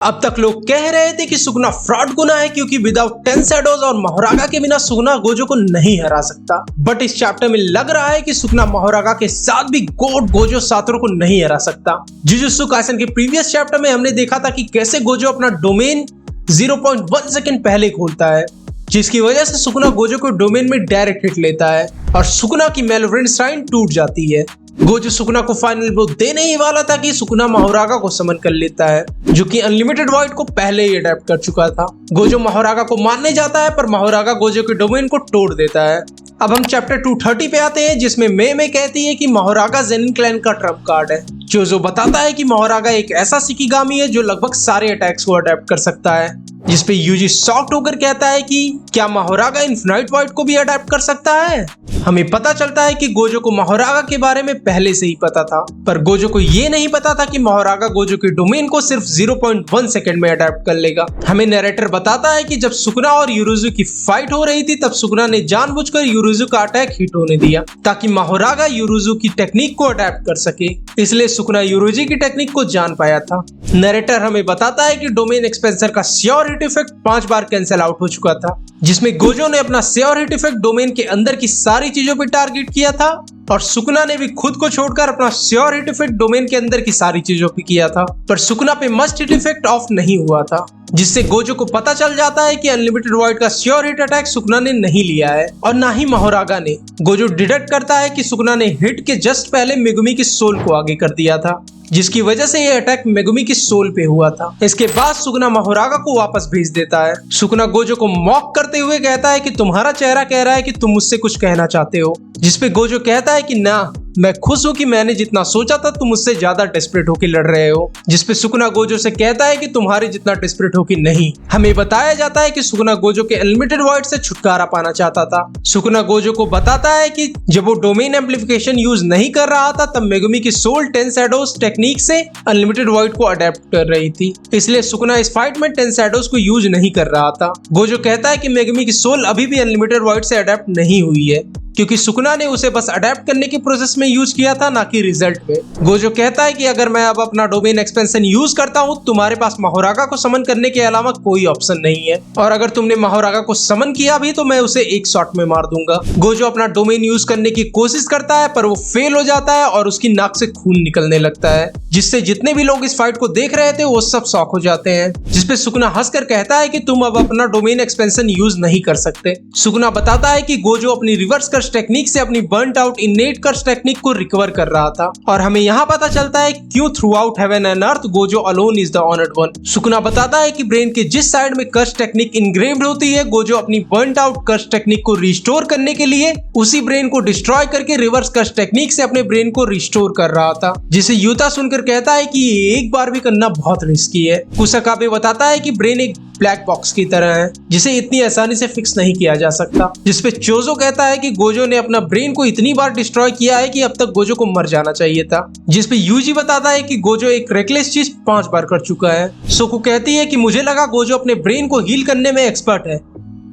अब तक लोग कह रहे थे कि सुकुना फ्रॉड गुना है क्योंकि विदाउट 10 शैडोज और मोहरागा के बिना सुकुना गोजो को नहीं हरा सकता। बट इस चैप्टर में लग रहा है कि सुकुना मोहरागा के साथ भी गोड गोजो सातोरू को नहीं हरा सकता। जुजुत्सु काइसेन के प्रीवियस चैप्टर में हमने देखा था कि कैसे गोजो अपना डोमेन 0.1 सेकंड पहले खोलता है, जिसकी वजह से सुकुना गोजो को डोमेन में डायरेक्ट हिट लेता है और सुकुना की मेलवरेंट श्राइन टूट जाती है। गोजो सुकुना को फाइनल ब्लो देने ही वाला था कि सुकुना मोहरागा को समन कर लेता है, जो कि अनलिमिटेड वॉइड को पहले ही अडेप्ट कर चुका था। गोजो मोहरागा को मारने जाता है पर मोहरागा गोजो के डोमेन को तोड़ देता है। अब हम चैप्टर 230 पे आते हैं, जिसमें मे कहती है कि मोहरागा ज़ेनिन क्लैन का ट्रम्प कार्ड है, जो बताता है कि मोहरागा एक ऐसा शिकिगामी है जो लगभग सारे अटैक्स को अडेप्ट कर सकता है। जिसपे यूजी शॉक्ड होकर कहता है कि क्या मोहरागा इन्फिनाइट वॉइड को भी अडेप्ट कर सकता है। हमें पता चलता है कि गोजो को मोहरागा के बारे में पहले से ही पता था, पर गोजो को ये नहीं पता था कि मोहरागा गोजो के डोमेन को सिर्फ 0.1 सेकंड में अडेप्ट कर लेगा। हमें नरेटर बताता है कि जब सुकुना और यूरुजु की फाइट हो रही थी तब सुकुना ने जानबूझकर यूरुजु का अटैक हिट होने दिया ताकि मोहरागा यूरुजु की टेक्निक को अडेप्ट कर सके, इसलिए सुकुना यूरुजु की टेक्निक को जान पाया था। नरेटर हमें बताता है कि डोमेन एक्सपेंसर का श्योर हिट इफेक्ट 5 बार कैंसिल आउट हो चुका था, जिसमें गोजो ने अपना श्योर हिट इफेक्ट डोमेन के अंदर की सारी चीजों पर टारगेट किया था और सुकुना ने भी खुद को छोड़कर अपना श्योर हिट इफेक्ट डोमेन के अंदर की सारी चीजों पे किया था, पर सुकुना पे मस्ट हिट इफेक्ट ऑफ नहीं हुआ था, जिससे गोजो को पता चल जाता है कि अनलिमिटेड वॉइड का श्योर हिट अटैक सुकुना ने नहीं लिया है और ना ही मोहरागा ने। गोजो डिडक्ट करता है कि सुकुना ने हिट के जस्ट पहले मेगुमी की सोल को आगे कर दिया था, जिसकी वजह से ये अटैक मेगुमी की सोल पे हुआ था। इसके बाद सुकुना मोहरागा को वापस भेज देता है। सुकुना गोजो को मॉक करते हुए कहता है कि तुम्हारा चेहरा कह रहा है कि तुम मुझसे कुछ कहना चाहते हो, जिसपे गोजो कहता है कि ना, मैं खुश हूं कि मैंने जितना सोचा था तुम मुझसे ज्यादा डेस्परेट होकर लड़ रहे हो, जिसपे सुकुना गोजो से कहता है कि तुम्हारे जितना डेस्परेट हो कि नहीं। हमें बताया जाता है कि सुकुना गोजो के अनलिमिटेड वॉइड से छुटकारा पाना चाहता था। सुकुना गोजो को बताता है कि जब वो डोमेन एम्प्लीफिकेशन यूज नहीं कर रहा था तब मेगुमी की सोल 10 शैडोज टेक्निक से अनलिमिटेड वॉइड को अडेप्ट कर रही थी, इसलिए सुकुना इस फाइट में 10 शैडोज को यूज नहीं कर रहा था। गोजो कहता है कि मेगुमी की सोल अभी भी अनलिमिटेड वॉइड से अडेप्ट नहीं हुई है, क्योंकि सुकुना ने उसे बस अडेप्ट करने के प्रोसेस में यूज किया था, ना कि रिजल्ट में। गोजो कहता है कि अगर मैं अब अपना डोमेन एक्सपेंशन यूज करता हूं, तुम्हारे पास मोहरागा को समन करने के अलावा कोई ऑप्शन नहीं है, और अगर तुमने मोहरागा को समन किया भी तो मैं उसे एक शॉट में मार दूंगा। गोजो अपना डोमेन यूज करने की कोशिश करता है पर वो फेल हो जाता है और उसकी नाक से खून निकलने लगता है, जिससे जितने भी लोग इस फाइट को देख रहे थे वो सब शॉक हो जाते हैं। जिसपे सुकुना हंसकर कहता है कि तुम अब अपना डोमेन एक्सपेंशन यूज नहीं कर सकते। सुकुना बताता है कि गोजो अपनी रिवर्स कर्स टेक्निक से अपनी बर्न्ट आउट इनेट कर्स टेक्निक को रिकवर कर रहा था, और हमें यहाँ पता चलता है क्यों throughout heaven and earth Gojo alone is the honoured one. Sukuna बताता है कि ब्रेन के जिस साइड में कर्स टेक्निक इनग्रेव्ड होती है, गोजो अपनी बर्न्ट आउट कर्स टेक्निक को रिस्टोर करने के लिए उसी ब्रेन को डिस्ट्रॉय करके रिवर्स कर्स टेक्निक से अपने ब्रेन को रिस्टोर कर रहा था, जिसे यूता सुनकर कहता है कि ये एक बार भी करना बहुत रिस्की है। कुसाकाबे बताता है कि ब्रेन एक ब्लैक बॉक्स की तरह है जिसे इतनी आसानी से फिक्स नहीं किया जा सकता, जिसपे चोजो कहता है कि गोजो ने अपना ब्रेन को इतनी बार डिस्ट्रॉय किया है कि अब तक गोजो को मर जाना चाहिए था, जिसपे यूजी बताता है कि गोजो एक रेकलेस चीज 5 बार कर चुका है। सोकु कहती है कि मुझे लगा गोजो अपने ब्रेन को हील करने में एक्सपर्ट है,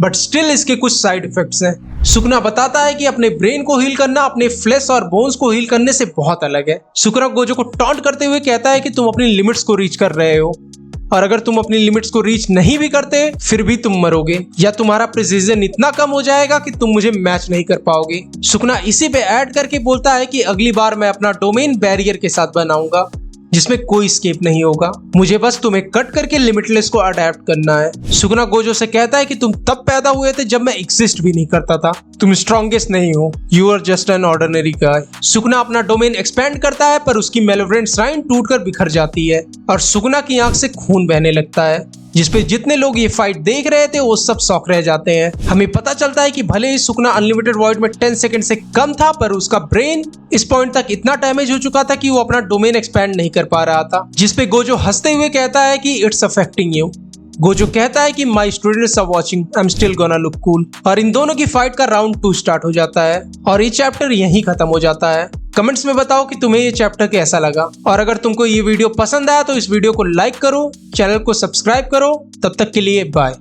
बट स्टिल इसके कुछ साइड इफेक्ट्स हैं। सुकुना बताता है कि अपने ब्रेन को हील करना अपने फ्लेश और बोन्स को हील करने से बहुत अलग है। सुकुना गोजो को टॉन्ट करते हुए कहता है कि तुम अपनी लिमिट्स को रीच कर रहे हो, और अगर तुम अपनी लिमिट्स को रीच नहीं भी करते फिर भी तुम मरोगे, या तुम्हारा प्रिसीजन इतना कम हो जाएगा कि तुम मुझे मैच नहीं कर पाओगे। सुकुना इसी पे ऐड करके बोलता है कि अगली बार मैं अपना डोमेन बैरियर के साथ बनाऊंगा जिसमें कोई स्केप नहीं होगा, मुझे बस तुम्हें कट करके लिमिटलेस को अडेप्ट करना है। सुकुना गोजो से कहता है कि तुम तब पैदा हुए थे जब मैं एग्जिस्ट भी नहीं करता था, तुम स्ट्रॉन्गेस्ट नहीं हो, you are just an ordinary guy. Sukuna अपना डोमेन एक्सपेंड करता है पर उसकी मेलेवरेंट श्राइन टूटकर बिखर जाती है और सुकुना की आंख से खून बहने लगता है, जिसपे जितने लोग ये फाइट देख रहे थे वो सब शॉक रह जाते हैं। हमें पता चलता है कि भले ही सुकुना अनलिमिटेड वॉइड में 10 सेकंड से कम था, पर उसका ब्रेन इस पॉइंट तक इतना डैमेज हो चुका था कि वो अपना डोमेन एक्सपैंड नहीं कर पा रहा था, जिसपे गोजो हंसते हुए कहता है कि इट्स अफेक्टिंग यू। गोजो कहता है कि my students are watching, I am still gonna look cool, और इन दोनों की फाइट का राउंड 2 स्टार्ट हो जाता है और ये चैप्टर यहीं खत्म हो जाता है। कमेंट्स में बताओ कि तुम्हें ये चैप्टर कैसा लगा, और अगर तुमको ये वीडियो पसंद आया तो इस वीडियो को लाइक करो, चैनल को सब्सक्राइब करो। तब तक के लिए बाय।